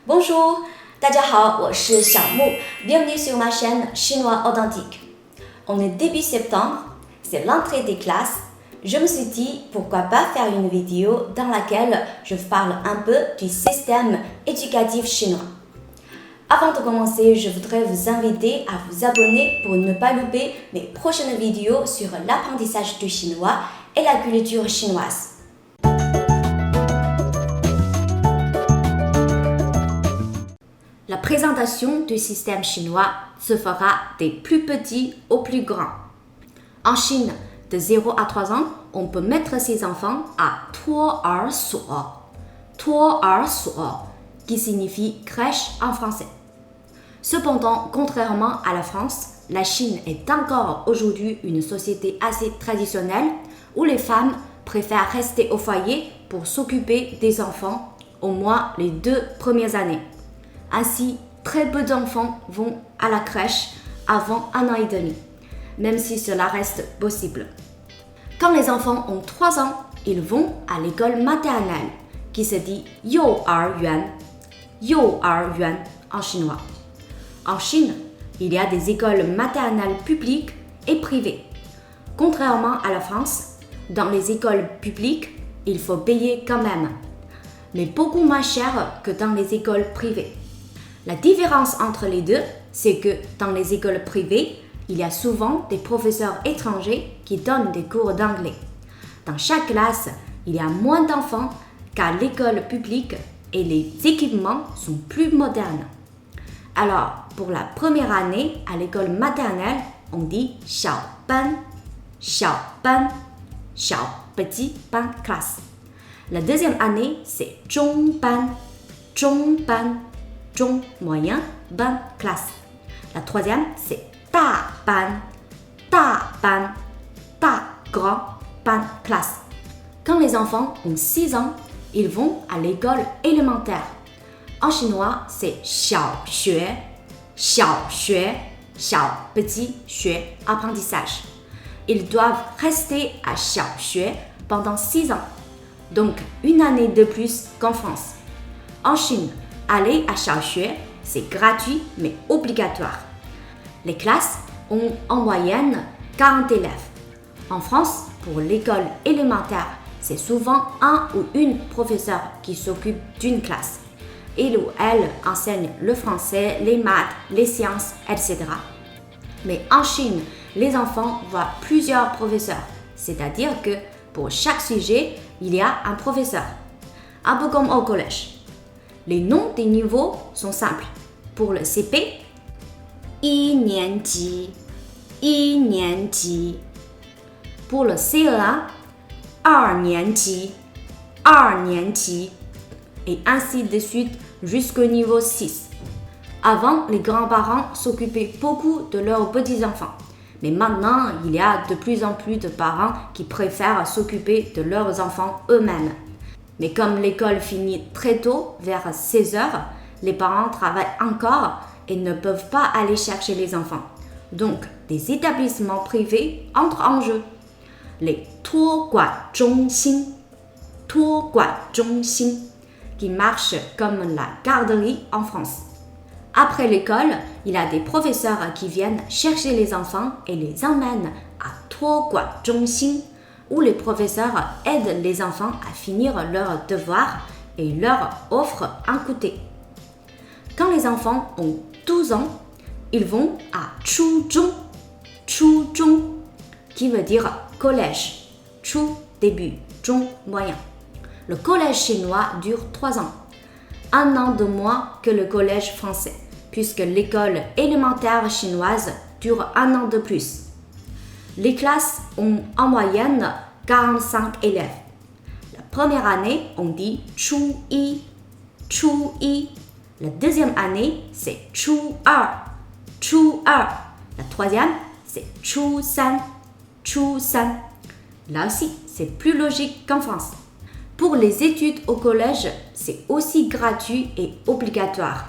Bonjour, 大家好，我是小木 Bienvenue sur ma chaîne Chinois Authentique. On est début septembre, c'est l'entrée des classes. Je me suis dit pourquoi pas faire une vidéo dans laquelle je parle un peu du système éducatif chinois. Avant de commencer, je voudrais vous inviter à vous abonner pour ne pas louper mes prochaines vidéos sur l'apprentissage du chinois et la culture chinoise. La présentation du système chinois se fera des plus petits aux plus grands. En Chine, de 0 à 3 ans, on peut mettre ses enfants à Tuo Er Suo, qui signifie crèche en français. Cependant, contrairement à la France, la Chine est encore aujourd'hui une société assez traditionnelle où les femmes préfèrent rester au foyer pour s'occuper des enfants au moins les 2 premières années. Ainsi, très peu d'enfants vont à la crèche avant 1 an et demi, même si cela reste possible. Quand les enfants ont 3 ans, ils vont à l'école maternelle, qui se dit You'er Yuan en chinois. En Chine, il y a des écoles maternelles publiques et privées. Contrairement à la France, dans les écoles publiques, il faut payer quand même, mais beaucoup moins cher que dans les écoles privées. La différence entre les deux, c'est que dans les écoles privées, il y a souvent des professeurs étrangers qui donnent des cours d'anglais. Dans chaque classe, il y a moins d'enfants qu'à l'école publique et les équipements sont plus modernes. Alors, pour la première année à l'école maternelle, on dit Xiao petit ban classe. La deuxième année, c'est Zhong moyen ban classe. La troisième, c'est Da grand ban classe. Quand les enfants ont 6 ans, ils vont à l'école élémentaire. En chinois, c'est Xiao petit xue, apprentissage. Ils doivent rester à Xiao pendant 6 ans, donc une année de plus qu'en France. En Chine, aller à Xiao c'est gratuit mais obligatoire. Les classes ont en moyenne 40 élèves. En France, pour l'école élémentaire, c'est souvent un ou une professeure qui s'occupe d'une classe. Il ou elle enseigne le français, les maths, les sciences, etc. Mais en Chine, les enfants voient plusieurs professeurs, c'est-à-dire que pour chaque sujet, il y a un professeur. Un peu comme au collège. Les noms des niveaux sont simples. Pour le CP, 一年级. Pour le CE1, 二年级. Et ainsi de suite jusqu'au niveau 6. Avant, les grands-parents s'occupaient beaucoup de leurs petits-enfants. Mais maintenant, il y a de plus en plus de parents qui préfèrent s'occuper de leurs enfants eux-mêmes. Mais comme l'école finit très tôt, vers 16 heures, les parents travaillent encore et ne peuvent pas aller chercher les enfants. Donc, des établissements privés entrent en jeu. Les Tuoguazhongxin, qui marchent comme la garderie en France. Après l'école, il y a des professeurs qui viennent chercher les enfants et les emmènent à Tuoguazhongxin, où les professeurs aident les enfants à finir leurs devoirs et leur offrent un goûter. Quand les enfants ont 12 ans, ils vont à Chuzhong, qui veut dire collège. Chu, début, Zhong, moyen. Le collège chinois dure 3 ans, 1 an de moins que le collège français, puisque l'école élémentaire chinoise dure 1 an de plus. Les classes ont en moyenne 45 élèves. La première année, on dit Chu-yi. La deuxième année, c'est Chu-er. La troisième, c'est Chu-san. Là aussi, c'est plus logique qu'en France. Pour les études au collège, c'est aussi gratuit et obligatoire.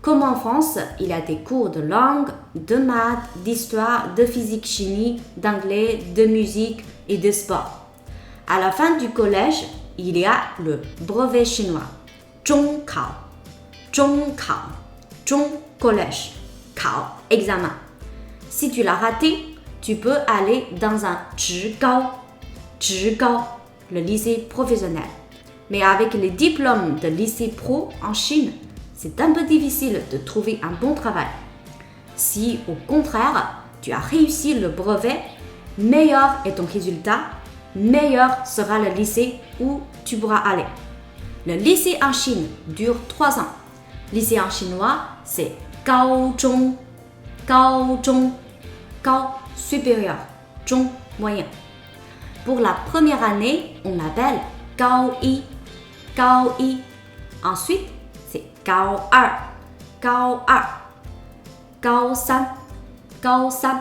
Comme en France, il y a des cours de langue, de maths, d'histoire, de physique, chimie, d'anglais, de musique et de sport. À la fin du collège, il y a le brevet chinois, 中考.中考，中 collège, 考 examen. Si tu l'as raté, tu peux aller dans un 职高, le lycée professionnel. Mais avec les diplômes de lycée pro en Chine, c'est un peu difficile de trouver un bon travail. Si au contraire, tu as réussi le brevet, meilleur est ton résultat, meilleur sera le lycée où tu pourras aller. Le lycée en Chine dure 3 ans. Lycée en chinois, c'est 高中, 高中, 高 supérieur, 中 moyen. Pour la première année, on l'appelle 高一, 高一. Ensuite, c'est 高二, 高二, 高三, 高三.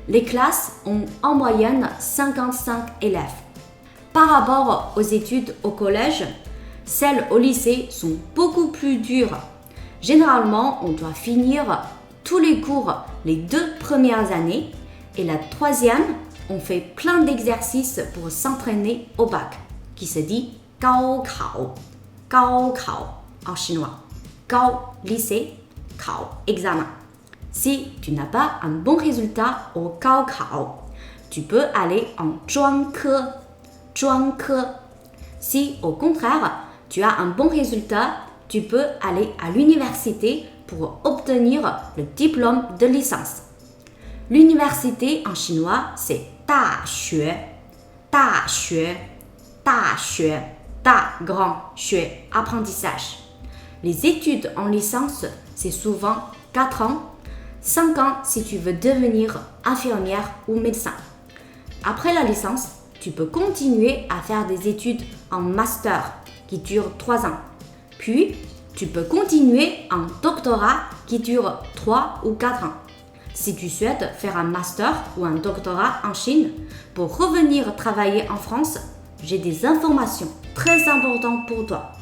Les classes ont en moyenne 55 élèves. Par rapport aux études au collège, celles au lycée sont beaucoup plus dures. Généralement, on doit finir tous les cours les 2 premières années et la 3e, on fait plein d'exercices pour s'entraîner au bac, qui se dit 高考, 高考 en chinois. 高 lycée, 考 examen. Si tu n'as pas un bon résultat au 高考, tu peux aller en 专科, 专科. Si au contraire, tu as un bon résultat, tu peux aller à l'université pour obtenir le diplôme de licence. L'université en chinois, c'est 大学, 大学, 大学, 大 grand, 学 apprentissage. Les études en licence, c'est souvent 4 ans, 5 ans si tu veux devenir infirmière ou médecin. Après la licence, tu peux continuer à faire des études en master qui durent 3 ans. Puis, tu peux continuer en doctorat qui dure 3 ou 4 ans. Si tu souhaites faire un master ou un doctorat en Chine, pour revenir travailler en France, j'ai des informations très importantes pour toi.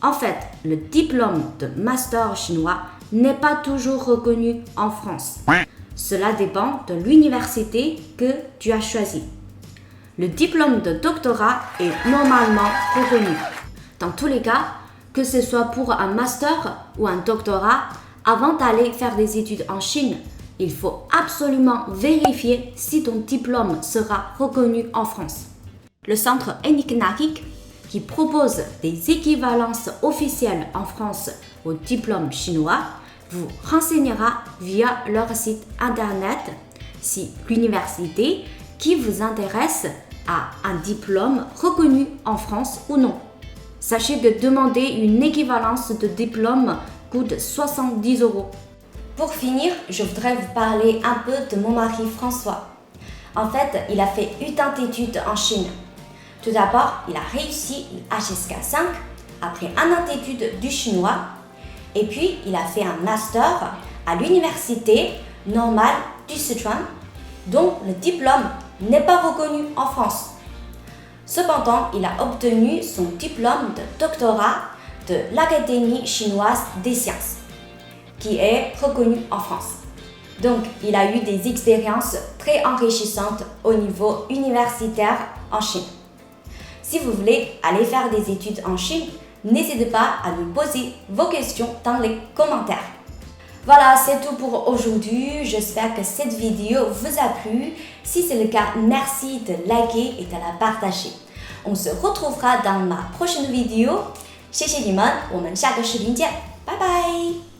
En fait, le diplôme de master chinois n'est pas toujours reconnu en France. Cela dépend de l'université que tu as choisie. Le diplôme de doctorat est normalement reconnu. Dans tous les cas, que ce soit pour un master ou un doctorat, avant d'aller faire des études en Chine, il faut absolument vérifier si ton diplôme sera reconnu en France. Le centre Eniknakik, qui propose des équivalences officielles en France au diplôme chinois, vous renseignera via leur site internet si l'université qui vous intéresse a un diplôme reconnu en France ou non. Sachez que demander une équivalence de diplôme coûte 70 €. Pour finir, je voudrais vous parler un peu de mon mari François. En fait, il a fait 8 ans d'études en Chine. Tout d'abord, il a réussi HSK5 après 1 an d'études du chinois. Et puis, il a fait un master à l'université normale du Sichuan, dont le diplôme n'est pas reconnu en France. Cependant, il a obtenu son diplôme de doctorat de l'Académie chinoise des sciences, qui est reconnue en France. Donc, il a eu des expériences très enrichissantes au niveau universitaire en Chine. Si vous voulez aller faire des études en Chine, n'hésitez pas à nous poser vos questions dans les commentaires. Voilà, c'est tout pour aujourd'hui. J'espère que cette vidéo vous a plu. Si c'est le cas, merci de liker et de la partager. On se retrouvera dans ma prochaine vidéo. 谢谢你们，我们下个视频见，拜拜。